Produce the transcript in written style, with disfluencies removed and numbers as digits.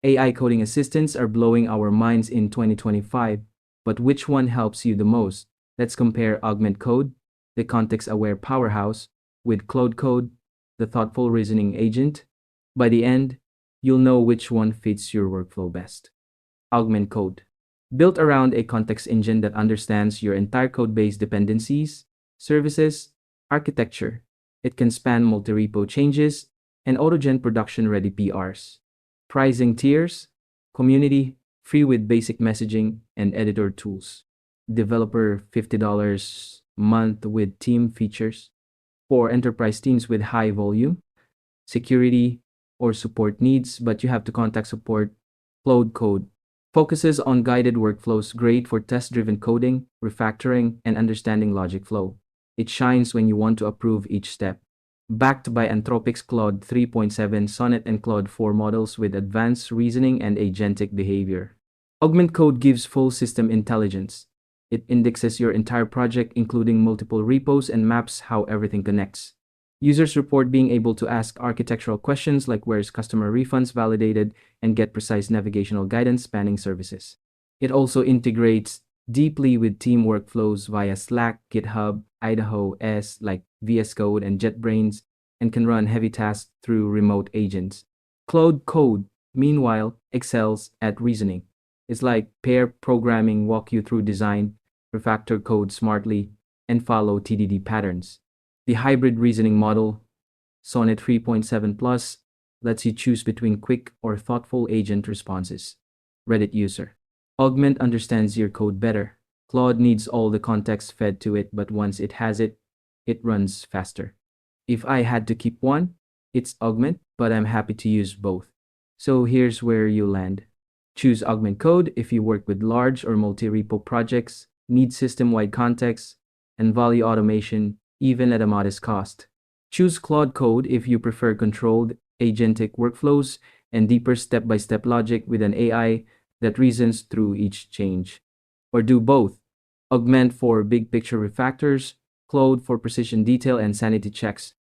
AI coding assistants are blowing our minds in 2025, but which one helps you the most? Let's compare Augment Code, the context aware powerhouse, with Claude Code, the thoughtful reasoning agent. By the end, you'll know which one fits your workflow best. Augment Code. Built around a context engine that understands your entire code base dependencies, services, architecture. It can span multi-repo changes and auto-gen production-ready PRs. Pricing tiers, community, free with basic messaging and editor tools. Developer $50 month with team features. For enterprise teams with high volume, security, or support needs, but you have to contact support. Claude Code focuses on guided workflows, great for test-driven coding, refactoring, and understanding logic flow. It shines when you want to approve each step. Backed by Anthropic's Claude 3.7, Sonnet, and Claude 4 models with advanced reasoning and agentic behavior. Augment Code gives full system intelligence. It indexes your entire project, including multiple repos, and maps how everything connects. Users report being able to ask architectural questions like where's customer refunds validated and get precise navigational guidance spanning services. It also integrates deeply with team workflows via Slack, GitHub, Idaho S like VS Code and JetBrains, and can run heavy tasks through remote agents. Claude Code, meanwhile, excels at reasoning. It's like pair programming, walk you through design, refactor code smartly, and follow TDD patterns. The hybrid reasoning model, Sonnet 3.7 Plus, lets you choose between quick or thoughtful agent responses. Reddit user. Augment understands your code better. Claude needs all the context fed to it, but once it has it, it runs faster. If I had to keep one, it's Augment, but I'm happy to use both. So here's where you land. Choose Augment Code if you work with large or multi-repo projects, need system-wide context, and value automation, even at a modest cost. Choose Claude Code if you prefer controlled, agentic workflows and deeper step-by-step logic with an AI that reasons through each change. Or do both. Augment for big picture refactors, Claude for precision detail and sanity checks.